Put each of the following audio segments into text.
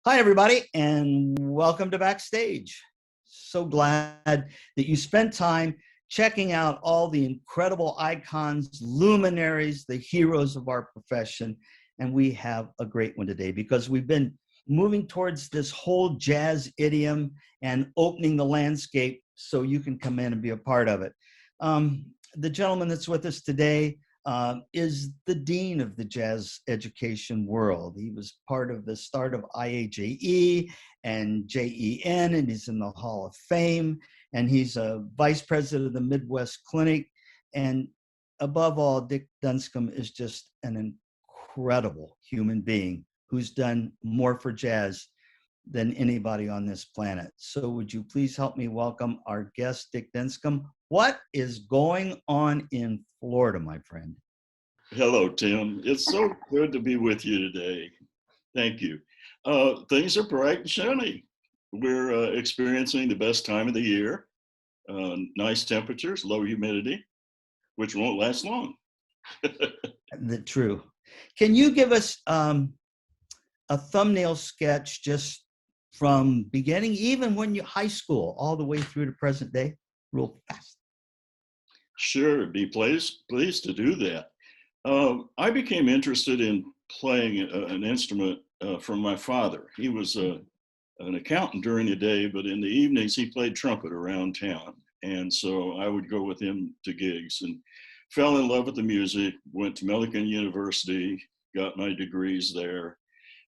Hi, everybody, and welcome to Backstage. So glad that you spent time checking out all the incredible icons, luminaries, the heroes of our profession. And we have a great one today because we've been moving towards this whole jazz idiom and opening the landscape so you can come in and be a part of it. The gentleman that's with us today is the dean of the jazz education world. He was part of the start of IAJE and JEN, and he's in the Hall of Fame, and he's a vice president of the Midwest Clinic. And above all, Dick Dunscomb is just an incredible human being who's done more for jazz than anybody on this planet. So would you please help me welcome our guest, Dick Dunscomb? What is going on in Florida, my friend? Hello, Tim. It's so good to be with you today. Thank you. Things are bright and shiny. We're experiencing the best time of the year, nice temperatures, low humidity, which won't last long. True. Can you give us a thumbnail sketch just from beginning, even when you high school, all the way through to present day, real fast? Sure, be pleased to do that. I became interested in playing an instrument from my father. He was an accountant during the day, but in the evenings he played trumpet around town. And so I would go with him to gigs and fell in love with the music, went to Millikan University, got my degrees there.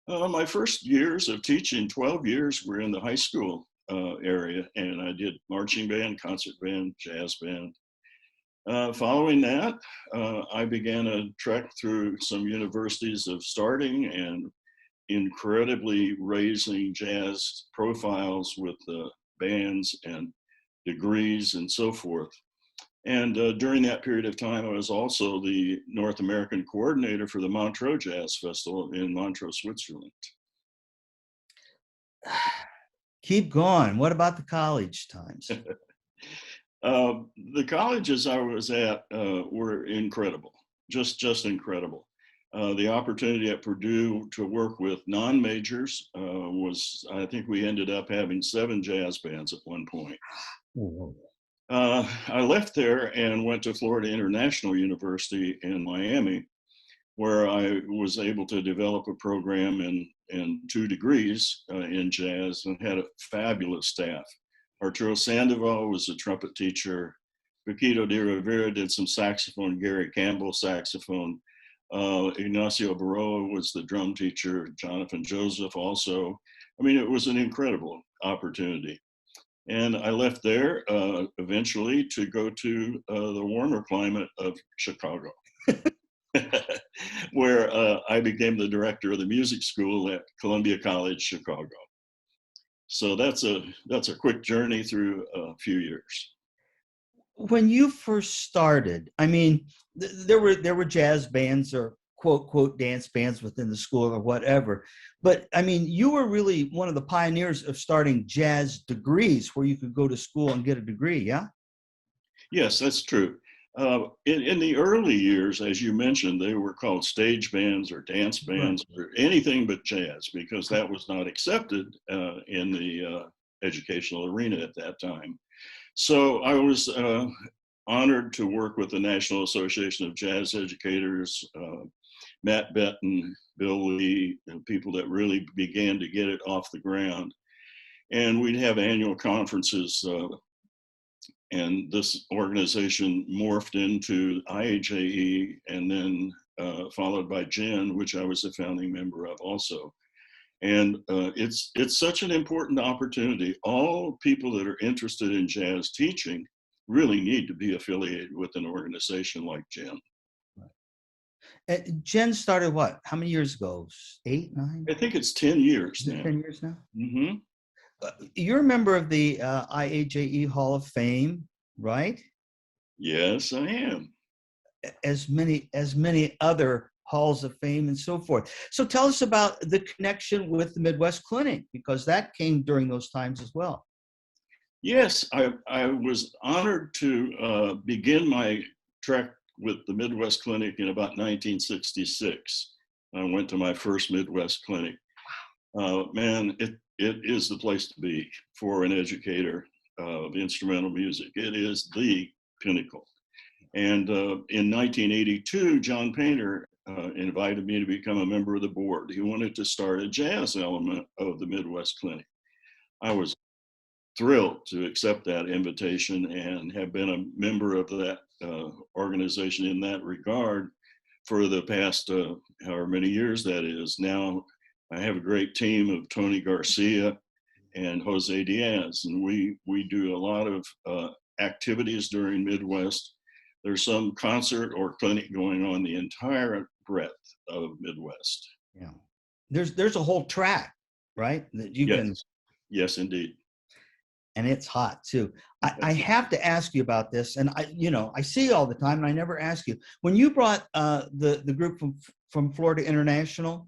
My first years of teaching, 12 years, were in the high school area, and I did marching band, concert band, jazz band. Following that, I began a trek through some universities of starting and incredibly raising jazz profiles with bands and degrees and so forth. And during that period of time, I was also the North American coordinator for the Montreux Jazz Festival in Montreux, Switzerland. Keep going. What about the college times? The colleges I was at were incredible, just incredible. The opportunity at Purdue to work with non-majors was, I think we ended up having 7 jazz bands at one point. I left there and went to Florida International University in Miami, where I was able to develop a program in 2 degrees in jazz and had a fabulous staff. Arturo Sandoval was a trumpet teacher. Paquito de Rivera did some saxophone. Gary Campbell, saxophone. Ignacio Baroa was the drum teacher. Jonathan Joseph also. I mean, it was an incredible opportunity. And I left there eventually to go to the warmer climate of Chicago, where I became the director of the music school at Columbia College, Chicago. So that's a quick journey through a few years. When you first started, I mean, there were jazz bands or quote dance bands within the school or whatever, but I mean, you were really one of the pioneers of starting jazz degrees where you could go to school and get a degree. Yeah. Yes, that's true. In the early years, as you mentioned, they were called stage bands or dance bands or anything but jazz, because that was not accepted in the educational arena at that time. So I was honored to work with the National Association of Jazz Educators, Matt Benton, Bill Lee, and people that really began to get it off the ground. And we'd have annual conferences, and this organization morphed into IAJE and then followed by JEN, which I was a founding member of also. And it's such an important opportunity. All people that are interested in jazz teaching really need to be affiliated with an organization like JEN. JEN started what? How many years ago? 8, 9? I think it's 10 years now. 10 years now? Mm-hmm. You're a member of the IAJE Hall of Fame, right? Yes, I am. As many other halls of fame and so forth. So tell us about the connection with the Midwest Clinic, because that came during those times as well. Yes, I was honored to begin my trek with the Midwest Clinic in about 1966. I went to my first Midwest Clinic. Man, it is the place to be for an educator of instrumental music. It is the pinnacle. And in 1982, John Painter invited me to become a member of the board. He wanted to start a jazz element of the Midwest Clinic. I was thrilled to accept that invitation and have been a member of that organization in that regard for the past however many years that is. Now I have a great team of Tony Garcia and Jose Diaz, and we do a lot of activities during Midwest. There's some concert or clinic going on the entire breadth of Midwest. Yeah. There's a whole track, right? That you can. Yes, indeed. And it's hot too. I have to ask you about this, and I see you all the time, and I never ask you. When you brought the group from Florida International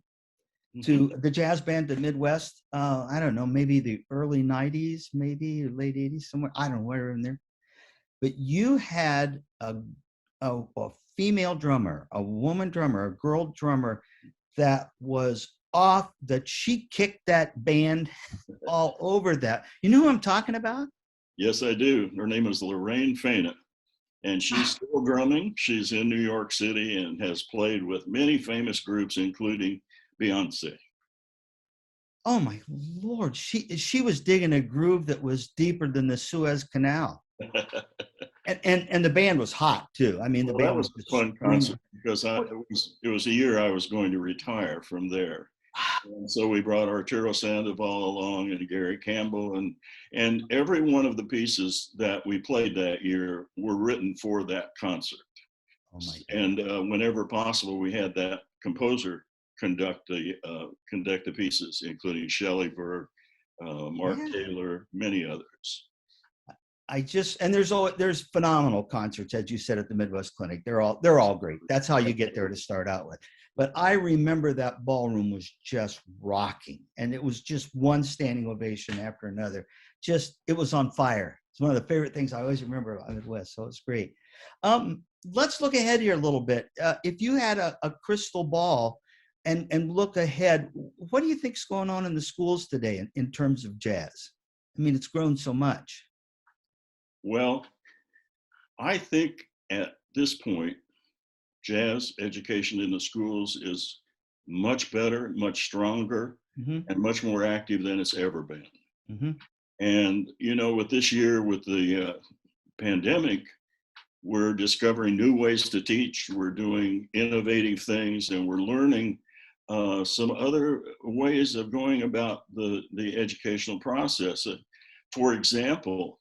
to the jazz band to Midwest, I don't know, maybe the early '90s, maybe late '80s, somewhere. I don't know where in there. But you had a female drummer, a woman drummer, a girl drummer that was off, that she kicked that band all over that. You know who I'm talking about? Yes, I do. Her name is Lorraine Faina, and she's still drumming. She's in New York City and has played with many famous groups, including Beyonce. Oh my Lord, she was digging a groove that was deeper than the Suez Canal. And the band was hot too. I mean, the band that was a fun concert because it was a year I was going to retire from there. And so we brought Arturo Sandoval along and Gary Campbell, and every one of the pieces that we played that year were written for that concert. Oh my God. And whenever possible, we had that composer conduct the pieces, including Shelley Berg, Mark Taylor, many others. There's phenomenal concerts, as you said, at the Midwest Clinic. They're all great. That's how you get there to start out with. But I remember that ballroom was just rocking, and it was just one standing ovation after another. It was on fire. It's one of the favorite things I always remember about Midwest, so it's great. Let's look ahead here a little bit. If you had a crystal ball and look ahead, what do you think's going on in the schools today in terms of jazz? I mean, it's grown so much. Well, I think at this point, jazz education in the schools is much better, much stronger, and much more active than it's ever been. And, with this year, with the pandemic, we're discovering new ways to teach. We're doing innovative things, and we're learning some other ways of going about the educational process. For example,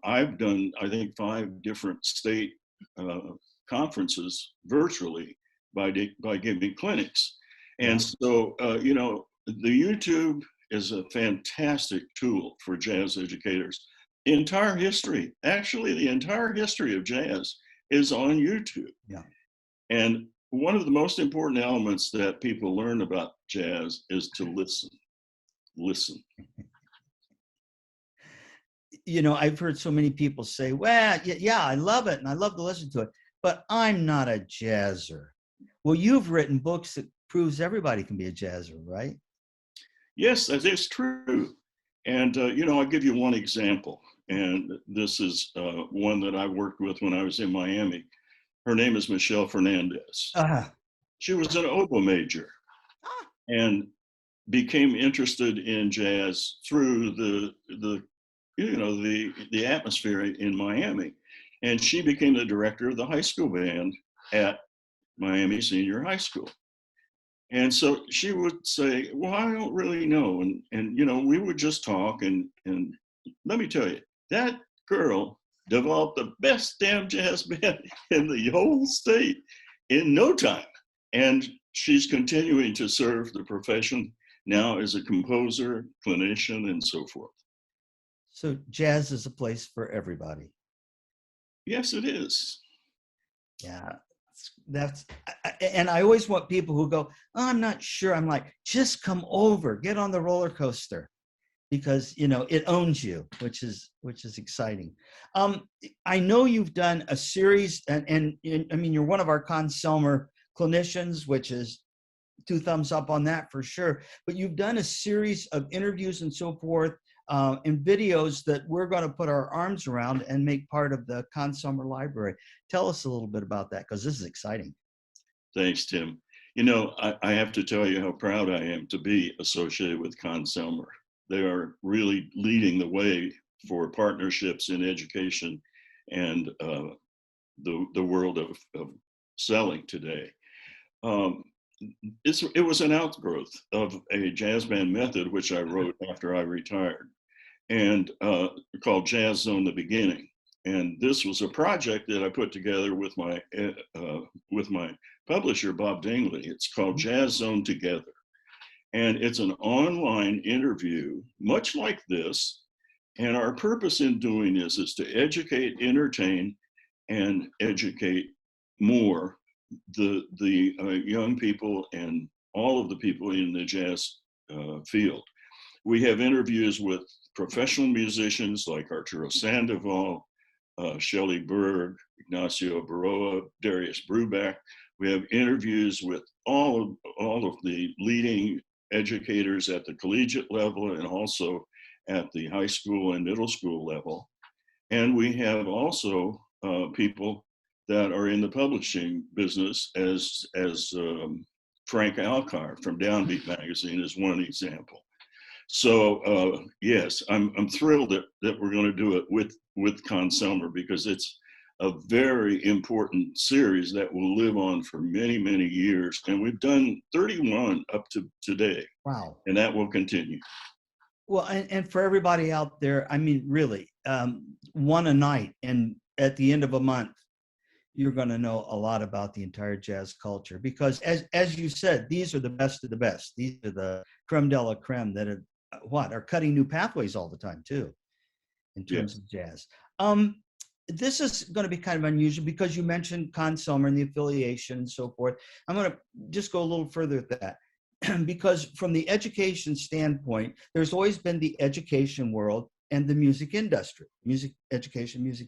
I've done, I think, 5 different state conferences virtually by giving clinics. And so, the YouTube is a fantastic tool for jazz educators. The entire history of jazz is on YouTube. Yeah. And one of the most important elements that people learn about jazz is to listen. Listen. I've heard so many people say, well, yeah, I love it and I love to listen to it, but I'm not a jazzer. Well, you've written books that proves everybody can be a jazzer, right? Yes, that is true. And, I'll give you one example. And this is one that I worked with when I was in Miami. Her name is Michelle Fernandez. She was an oboe major and became interested in jazz through the atmosphere in Miami. And she became the director of the high school band at Miami Senior High School. And so she would say, well, I don't really know. And we would just talk. And let me tell you, that girl developed the best damn jazz band in the whole state in no time. And she's continuing to serve the profession now as a composer, clinician, and so forth. So jazz is a place for everybody. Yes, it is. Yeah, and I always want people who go, oh, I'm not sure. I'm like, just come over, get on the roller coaster, because it owns you, which is exciting. I know you've done a series, and I mean, you're one of our Conn Selmer clinicians, which is two thumbs up on that for sure. But you've done a series of interviews and so forth, and videos that we're going to put our arms around and make part of the Consummer Library. Tell us a little bit about that, because this is exciting. Thanks, Tim. You know, I have to tell you how proud I am to be associated with Consummer. They are really leading the way for partnerships in education and the world of selling today. It was an outgrowth of a jazz band method, which I wrote after I retired, and called Jazz Zone the Beginning. And this was a project that I put together with my publisher, Bob Dingley. It's called Jazz Zone Together. And it's an online interview, much like this. And our purpose in doing this is to educate, entertain, and educate more the young people and all of the people in the jazz field. We have interviews with professional musicians like Arturo Sandoval, Shelley Berg, Ignacio Baroa, Darius Brubeck. We have interviews with all of the leading educators at the collegiate level and also at the high school and middle school level. And we have also people that are in the publishing business, as Frank Alcar from Downbeat Magazine is one example. So yes, I'm thrilled that we're going to do it with Consummer, because it's a very important series that will live on for many, many years. And we've done 31 up to today. Wow. And that will continue. Well, and for everybody out there, I mean, really, one a night, and at the end of a month, you're going to know a lot about the entire jazz culture, because as you said, these are the best of the best. These are the creme de la creme that are cutting new pathways all the time too, in terms of jazz. This is going to be kind of unusual because you mentioned Consummer and the affiliation and so forth. I'm going to just go a little further at that. Because from the education standpoint, there's always been the education world and the music industry, music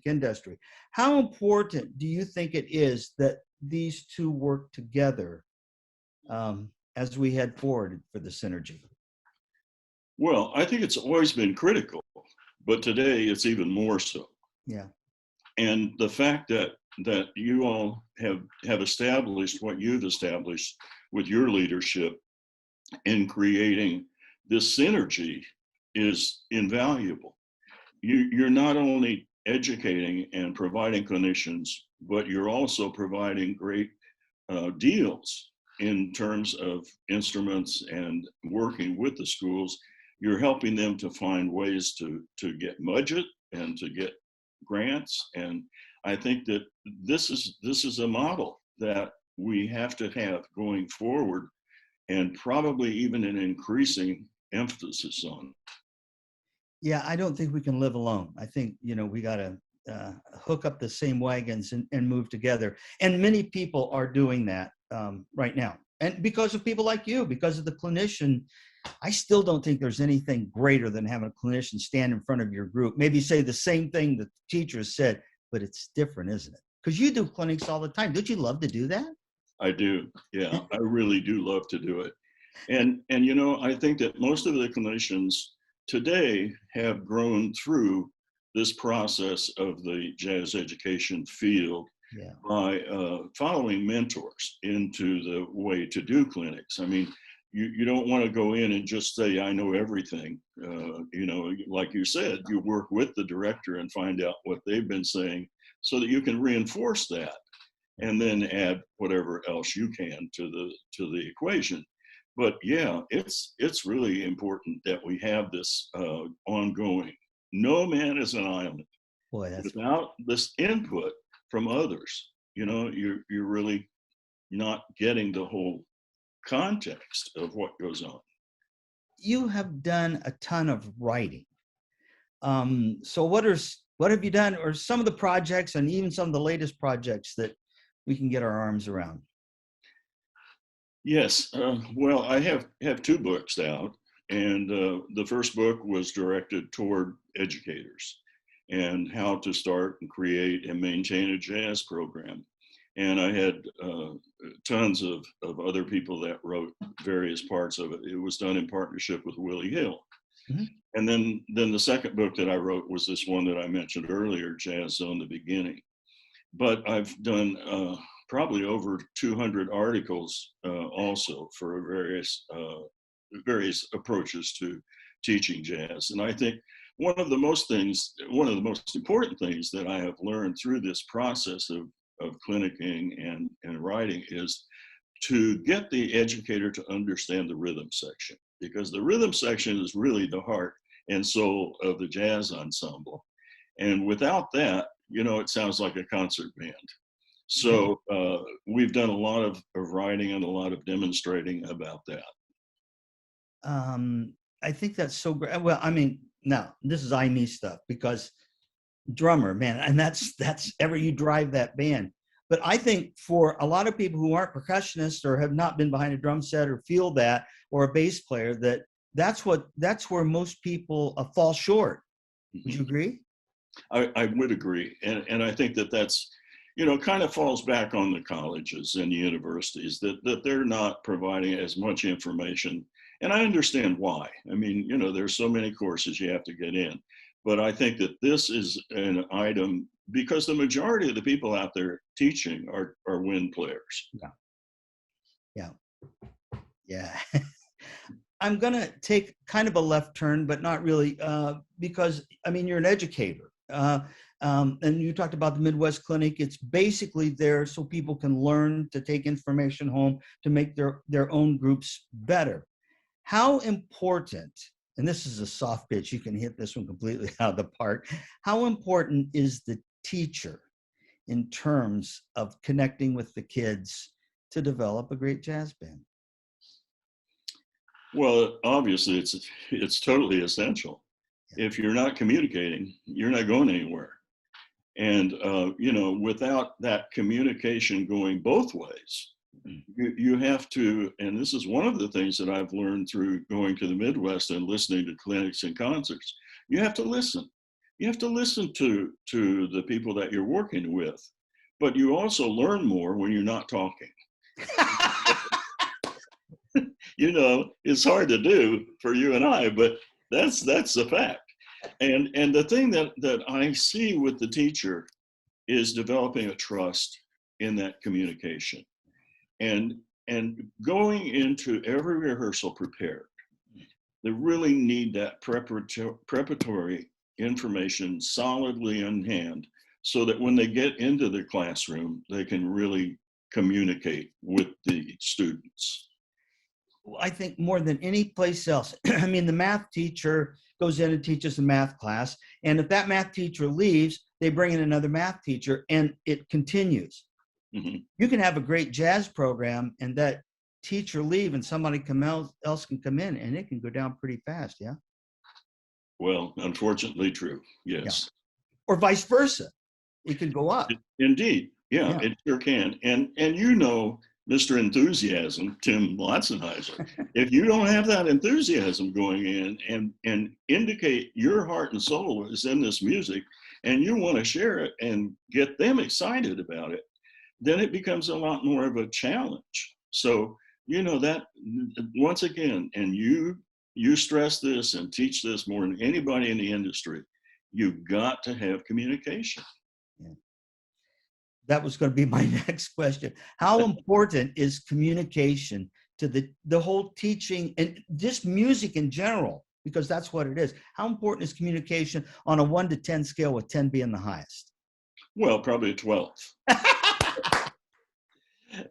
industry. How important do you think it is that these two work together as we head forward for the synergy? Well, I think it's always been critical, but today it's even more so. Yeah. And the fact that you all have established what you've established with your leadership in creating this synergy is invaluable. You're not only educating and providing clinicians, but you're also providing great deals in terms of instruments and working with the schools. You're helping them to find ways to get budget and to get grants. And I think that this is a model that we have to have going forward, and probably even an increasing emphasis on. Yeah, I don't think we can live alone. I think, we got to hook up the same wagons and move together. And many people are doing that right now. And because of people like you, because of the clinician, I still don't think there's anything greater than having a clinician stand in front of your group, maybe say the same thing the teachers said, but it's different, isn't it? Because you do clinics all the time. Don't you love to do that? I do. Yeah, I really do love to do it. And I think that most of the clinicians today have grown through this process of the jazz education field by following mentors into the way to do clinics. I mean, you don't want to go in and just say, I know everything. Like you said, you work with the director and find out what they've been saying so that you can reinforce that and then add whatever else you can to the equation. But yeah, it's really important that we have this ongoing. No man is an island. Boy, without this input from others. You're really not getting the whole context of what goes on. You have done a ton of writing. So what have you done, or some of the projects and even some of the latest projects that we can get our arms around? Yes, well, I have two books out, and the first book was directed toward educators and how to start and create and maintain a jazz program. And I had tons of other people that wrote various parts of it. It was done in partnership with Willie Hill. Mhm. And then the second book that I wrote was this one that I mentioned earlier, Jazz Zone: The Beginning. But I've done probably over 200 articles also for various approaches to teaching jazz. And I think one of the most important things that I have learned through this process of clinicking and writing is to get the educator to understand the rhythm section, because the rhythm section is really the heart and soul of the jazz ensemble. And without that, it sounds like a concert band. So we've done a lot of writing and a lot of demonstrating about that. I think that's so great. Well, I mean, now this is I me stuff because drummer, man, and that's ever you drive that band. But I think for a lot of people who aren't percussionists or have not been behind a drum set or feel that, or a bass player, that's where most people fall short. Would you agree? I would agree. And I think that's, kind of falls back on the colleges and the universities that they're not providing as much information. And I understand why. I mean, there's so many courses you have to get in. But I think that this is an item because the majority of the people out there teaching are wind players. Yeah. Yeah. I'm going to take kind of a left turn, but not really, because, I mean, you're an educator. And you talked about the Midwest Clinic. It's basically there so people can learn to take information home to make their own groups better. How important, and this is a soft pitch, you can hit this one completely out of the park. How important is the teacher in terms of connecting with the kids to develop a great jazz band? Well, obviously, it's totally essential. If you're not communicating, you're not going anywhere. And without that communication going both ways, you have to. And this is one of the things that I've learned through going to the Midwest and listening to clinics and concerts. You have to listen. You have to listen to the people that you're working with, but you also learn more when you're not talking. It's hard to do for you and I, but that's the fact. And the thing that I see with the teacher is developing a trust in that communication and going into every rehearsal prepared. They really need that preparatory information solidly in hand so that when they get into the classroom, they can really communicate with the students. I think more than any place else. I mean, the math teacher goes in and teaches a math class. And if that math teacher leaves, they bring in another math teacher and it continues. Mm-hmm. You can have a great jazz program and that teacher leave and somebody else can come in and it can go down pretty fast. Yeah. Well, unfortunately true. Yes. Yeah. Or vice versa. It could go up. Indeed. Yeah, it sure can. And Mr. Enthusiasm, Tim Lotzenheiser, if you don't have that enthusiasm going in and indicate your heart and soul is in this music and you want to share it and get them excited about it, then it becomes a lot more of a challenge. So, that once again, and you stress this and teach this more than anybody in the industry, you've got to have communication. Yeah. That was going to be my next question. How important is communication to the whole teaching and just music in general? Because that's what it is. How important is communication on a 1 to 10 scale, with 10 being the highest? Well, probably 12.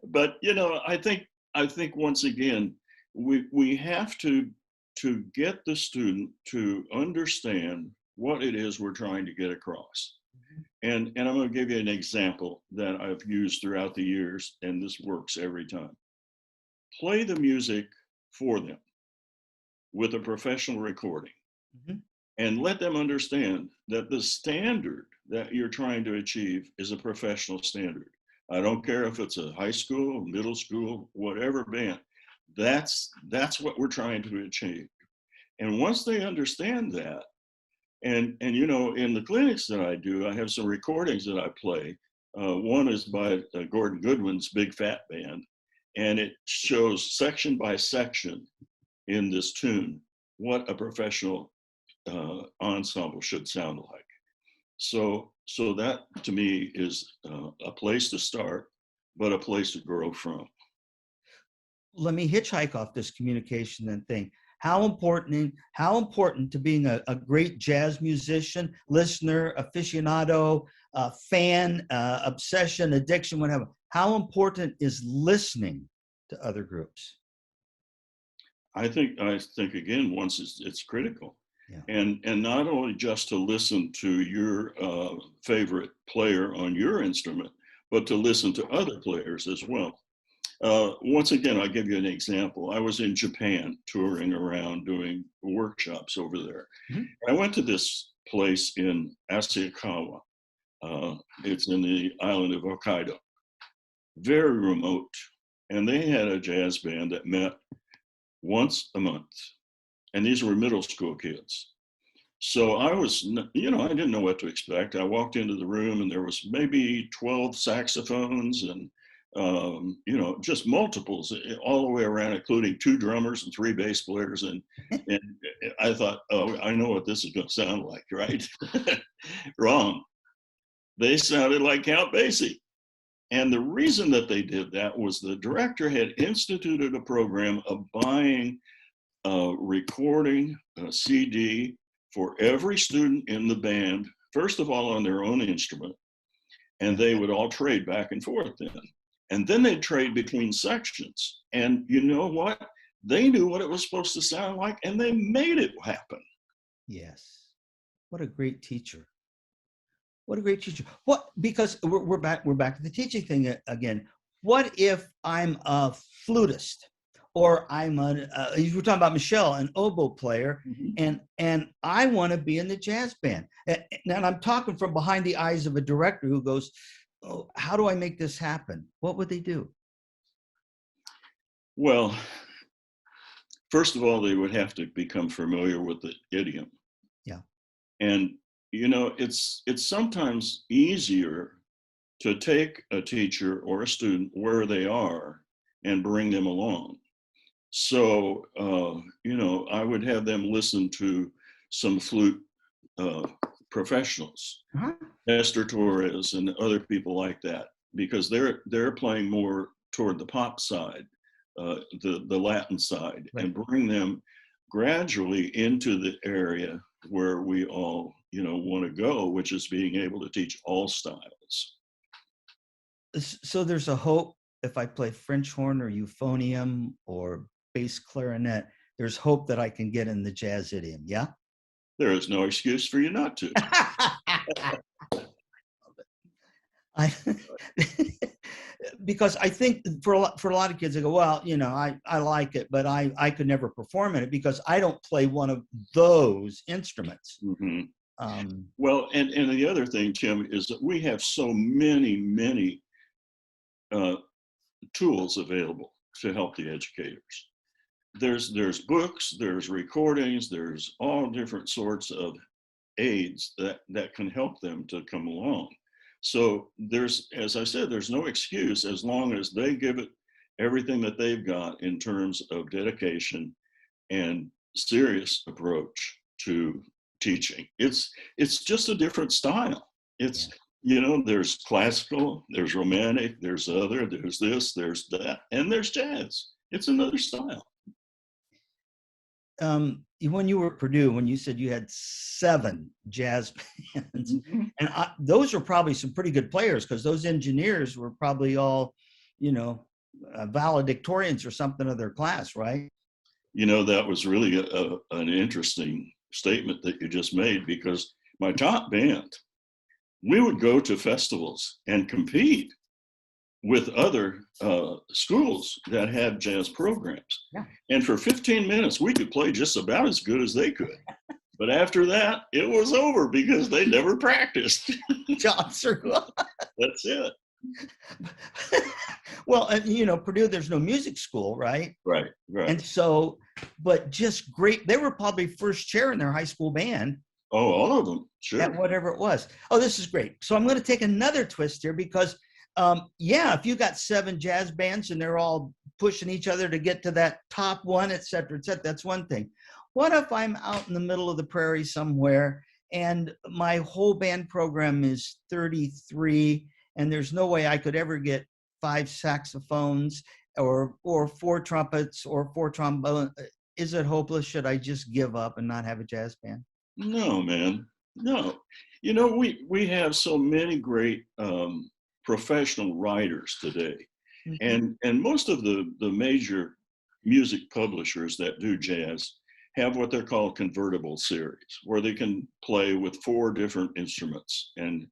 But I think once again we have to get the student to understand what it is we're trying to get across. And I'm going to give you an example that I've used throughout the years, and this works every time. Play the music for them with a professional recording, and let them understand that the standard that you're trying to achieve is a professional standard. I don't care if it's a high school, middle school, whatever band. That's what we're trying to achieve. And once they understand that, and in the clinics that I do, I have some recordings that I play One is by Gordon Goodwin's Big Fat Band, and it shows section by section in this tune what a professional ensemble should sound like. So that to me is a place to start, but a place to grow from. Let me hitchhike off this communication and thing. How important to being a great jazz musician, listener, aficionado, fan, obsession, addiction, whatever. How important is listening to other groups? I think again, once it's critical. Yeah. And not only just to listen to your favorite player on your instrument, but to listen to other players as well. Once again, I'll give you an example. I was in Japan touring around doing workshops over there. Mm-hmm. I went to this place in Asakawa. It's in the island of Hokkaido, very remote. And they had a jazz band that met once a month. And these were middle school kids. So I was, I didn't know what to expect. I walked into the room and there was maybe 12 saxophones and, just multiples all the way around, including 2 drummers and 3 bass players. And I thought, oh, I know what this is going to sound like, right? Wrong. They sounded like Count Basie. And the reason that they did that was the director had instituted a program of buying recording a CD for every student in the band, first of all on their own instrument, and they would all trade back and forth then. And then they'd trade between sections. And you know what? They knew what it was supposed to sound like, and they made it happen. Yes. What a great teacher. What a great teacher. Because we're back to the teaching thing again. What if I'm a flutist? Or I'm we're talking about Michelle, an oboe player, mm-hmm. and I want to be in the jazz band. And I'm talking from behind the eyes of a director who goes, oh, how do I make this happen? What would they do? Well, first of all, they would have to become familiar with the idiom. Yeah. And, it's sometimes easier to take a teacher or a student where they are and bring them along. So, I would have them listen to some flute professionals, uh-huh. Esther Torres and other people like that, because they're playing more toward the pop side, the Latin side, right. And bring them gradually into the area where we all, want to go, which is being able to teach all styles. So there's a hope if I play French horn or euphonium or bass clarinet, there's hope that I can get in the jazz idiom, yeah? There is no excuse for you not to. Because I think for a lot of kids, they go, well, I like it, but I could never perform in it because I don't play one of those instruments. Mm-hmm. Well, and the other thing, Tim, is that we have so many tools available to help the educators. There's books, there's recordings, there's all different sorts of aids that can help them to come along. So as I said, there's no excuse as long as they give it everything that they've got in terms of dedication and serious approach to teaching. It's just a different style. It's, there's classical, there's romantic, there's this, there's that, and there's jazz. It's another style. When you were at Purdue, when you said you had 7 jazz bands, mm-hmm. and those were probably some pretty good players because those engineers were probably all, valedictorians or something of their class, right? That was really an interesting statement that you just made, because my top band, we would go to festivals and compete with other schools that had jazz programs. Yeah. And for 15 minutes, we could play just about as good as they could. But after that, it was over because they never practiced. That's it. Well, and Purdue, there's no music school, right? Right. And so, but just great. They were probably first chair in their high school band. Oh, all of them. at Sure. whatever it was. Oh, this is great. So I'm going to take another twist here because, yeah, if you got 7 jazz bands and they're all pushing each other to get to that top one, et cetera, that's one thing. What if I'm out in the middle of the prairie somewhere and my whole band program is 33 and there's no way I could ever get 5 saxophones or 4 trumpets or 4 trombones? Is it hopeless? Should I just give up and not have a jazz band? No, man. No. You know, we have so many great professional writers today. Mhm. And most of the major music publishers that do jazz have what they're called convertible series, where they can play with 4 different instruments and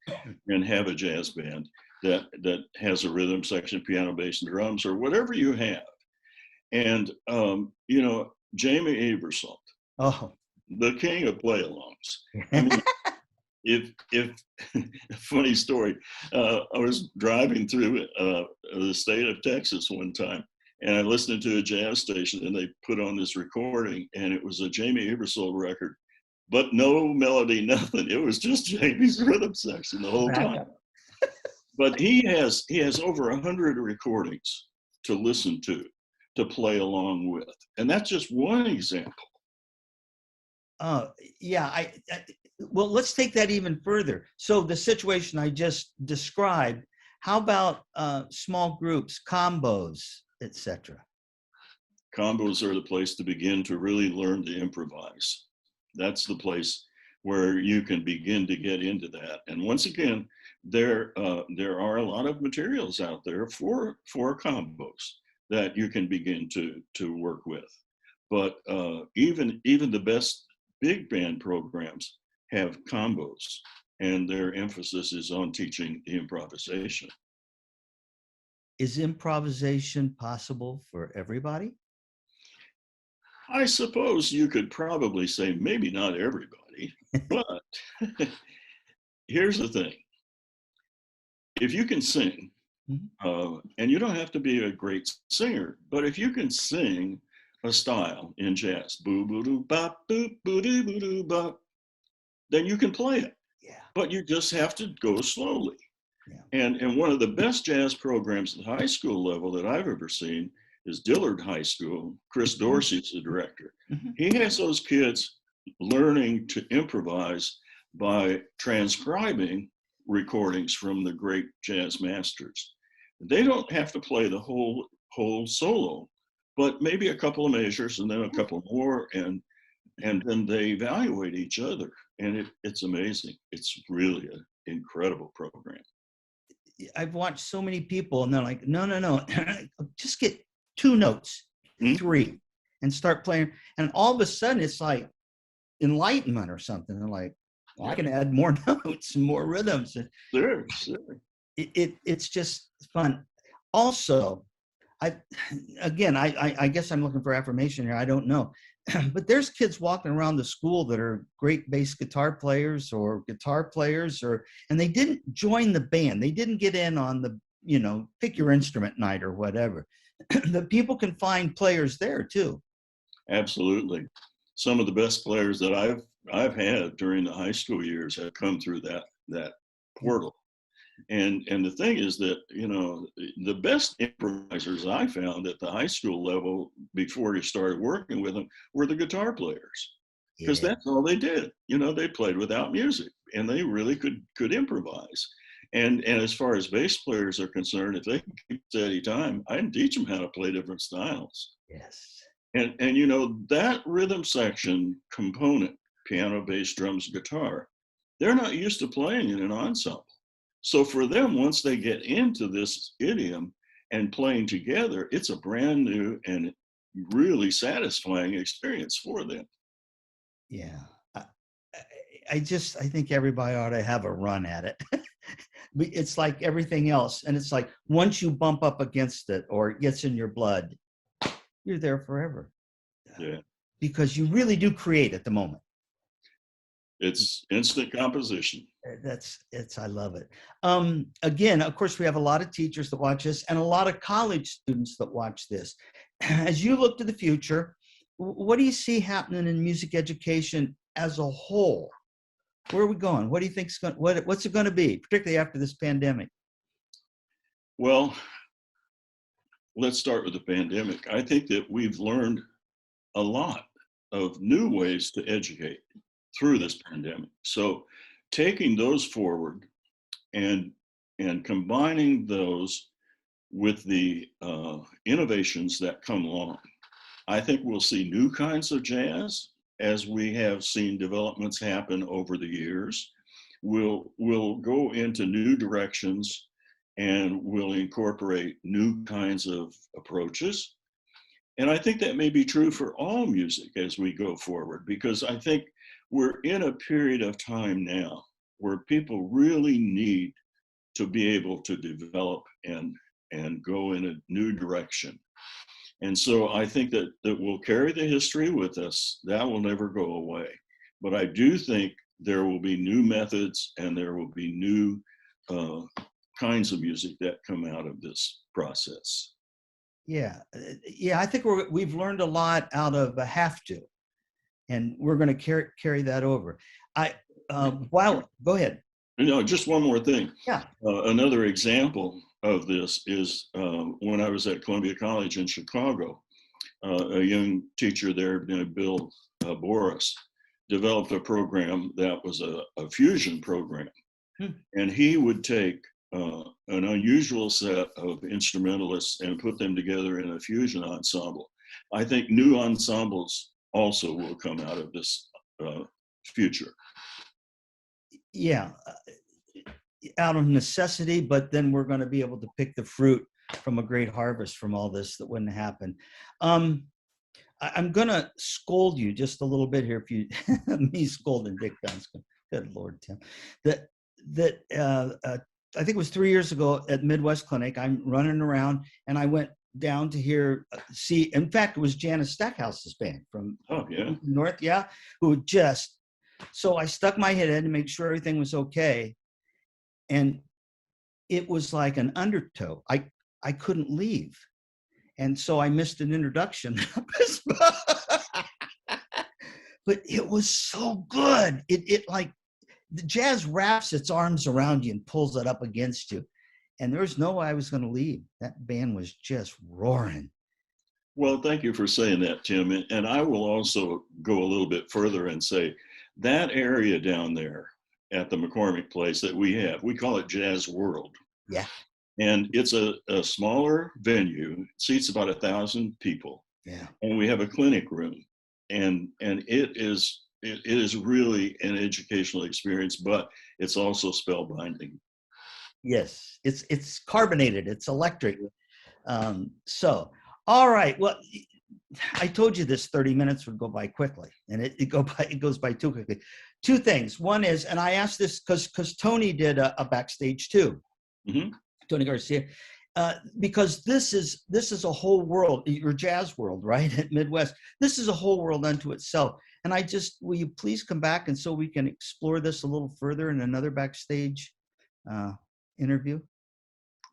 have a jazz band that has a rhythm section, piano, bass, and drums, or whatever you have. And you know, Jamie Aebersold, Oh, the king of play-alongs. I mean, if funny story, I was driving through the state of Texas one time, and I listened to a jazz station, and they put on this recording, and it was a Jamie Aebersold record, but no melody, nothing. It was just Jamie's rhythm section the whole time. backup. But he has over 100 recordings to listen to play along with, and that's just one example. Yeah, well, let's take that even further. So the situation I just described, how about small groups, combos, etc.? Combos are the place to begin to really learn to improvise. That's the place where you can begin to get into that. And once again, there are a lot of materials out there for combos that you can begin to work with. But even the best big band programs have combos, and their emphasis is on teaching the improvisation. Is improvisation possible for everybody? I suppose you could probably say maybe not everybody, but here's the thing. If you can sing, Mhm. and you don't have to be a great singer, but if you can sing a style in jazz, boo boo doo bop boo boo doo boo doo bop, then you can play it. Yeah, But you just have to go slowly. yeah. And one of the best jazz programs at the high school level that I've ever seen is Dillard High School. Chris Dorsey's the director. Mhm. He has those kids learning to improvise by transcribing recordings from the great jazz masters. They don't have to play the whole solo, but maybe a couple of measures and then a couple more, and then they evaluate each other, and it's amazing. It's really an incredible program. I've watched so many people, and they're like, no, no, no, just get 2 notes, Mhm. 3, and start playing. And all of a sudden, it's like enlightenment or something. They're like, well, I Yeah, can add more notes and more rhythms. sure, sure. It's just fun. Also, I again, I guess I'm looking for affirmation here. I don't know, but there's kids walking around the school that are great bass guitar players or guitar players, and they didn't join the band. They didn't get in on the pick your instrument night or whatever. The people can find players there too. Absolutely. Some of the best players that I've had during the high school years have come through that Yeah. portal. And the thing is that, you know, the best improvisers I found at the high school level before you started working with them were the guitar players, because Yeah. that's all they did. You know, they played without music, and they really could improvise. And as far as bass players are concerned, if they can keep steady time, I can teach them how to play different styles. Yes. And you know, that rhythm section component, piano, bass, drums, guitar, they're not used to playing in an ensemble. So for them, once they get into this idiom and playing together, it's a brand new and really satisfying experience for them. Yeah. I, I think everybody ought to have a run at it. It's like everything else. And it's like once you bump up against it or it gets in your blood, you're there forever Yeah, because you really do create at the moment. it's instant composition. I love it. Again, of course, we have a lot of teachers that watch this and a lot of college students that watch this. As you look to the future, what do you see happening in music education as a whole? Where are we going? What do you think's going? What's it going to be, particularly after this pandemic? Well, let's start with the pandemic. I think that we've learned a lot of new ways to educate through this pandemic. So taking those forward and combining those with the innovations that come along, I think we'll see new kinds of jazz as we have seen developments happen over the years. We'll go into new directions and we'll incorporate new kinds of approaches. And I think that may be true for all music as we go forward, because I think we're in a period of time now where people really need to be able to develop and go in a new direction. And so I think that we'll carry the history with us. That will never go away. But I do think there will be new methods and there will be new kinds of music that come out of this process. Yeah, I think we've learned a lot out of a have to, and we're going to carry that over. Go ahead. Just one more thing. Yeah. Another example of this is when I was at Columbia College in Chicago, a young teacher there, Bill Boris, developed a program that was a fusion program. And he would take an unusual set of instrumentalists and put them together in a fusion ensemble. I think new ensembles also will come out of this future. Yeah, out of necessity, but then we're going to be able to pick the fruit from a great harvest from all this that wouldn't happen. I'm going to scold you just a little bit here. If you, me scolding Dick Dunscomb, good Lord, Tim, I think it was 3 years ago at Midwest Clinic, I'm running around and I went down to hear, in fact, it was Janice Stackhouse's band from North, who just, so I stuck my head in to make sure everything was okay. And it was like an undertow. I couldn't leave. And so I missed an introduction. But it was so good. It like, the jazz wraps its arms around you and pulls it up against you. And there's no way I was going to leave. That band was just roaring. Well, thank you for saying that, Tim. And I will also go a little bit further and say that area down there at the McCormick place that we call it Jazz World. Yeah. And it's a smaller venue, seats about 1,000 people. Yeah. And we have a clinic room. And it is really an educational experience, but it's also spellbinding. Yes, it's carbonated, it's electric. So, all right. Well, I told you this 30 minutes would go by quickly, and it goes by too quickly. Two things. One is, and I asked this because Tony did a Backstage too. Mm-hmm. Tony Garcia. Because this is a whole world, your jazz world, right? At Midwest. This is a whole world unto itself. And will you please come back and so we can explore this a little further in another Backstage interview?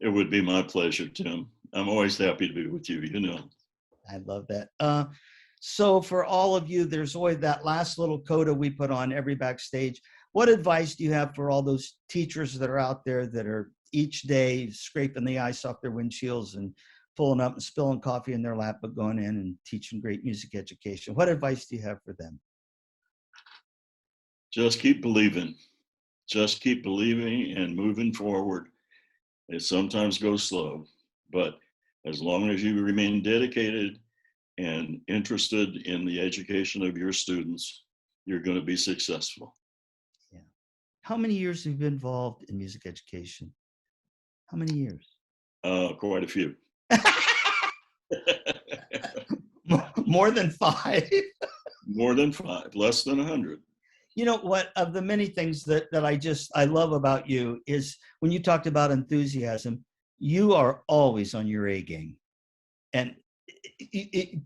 It would be my pleasure, Tim. I'm always happy to be with you, I love that. So for all of you, there's always that last little coda we put on every Backstage. What advice do you have for all those teachers that are out there that are each day scraping the ice off their windshields and pulling up and spilling coffee in their lap, but going in and teaching great music education? What advice do you have for them? Just keep believing. Just keep believing and moving forward. It sometimes goes slow, but as long as you remain dedicated and interested in the education of your students, you're going to be successful. Yeah. How many years have you been involved in music education? How many years? Quite a few. More than 5. More than 5, less than 100. You know what, of the many things that I love about you is when you talked about enthusiasm, you are always on your A game. And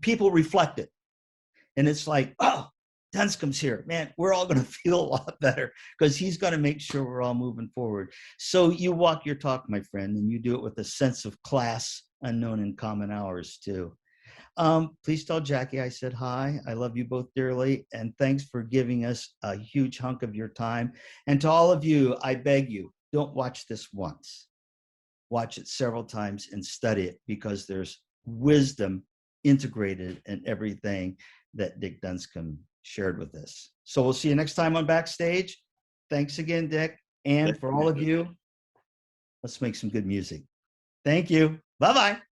people reflect it. And it's like, oh, Dunscomb's here. Man, we're all going to feel a lot better because he's going to make sure we're all moving forward. So you walk your talk, my friend, and you do it with a sense of class unknown in common hours too. Please tell Jackie I said hi. I love you both dearly. And thanks for giving us a huge hunk of your time. And to all of you, I beg you, don't watch this once. Watch it several times and study it, because there's wisdom integrated in everything that Dick Dunscomb shared with us. So we'll see you next time on Backstage. Thanks again, Dick. And for all of you, let's make some good music. Thank you. Bye-bye.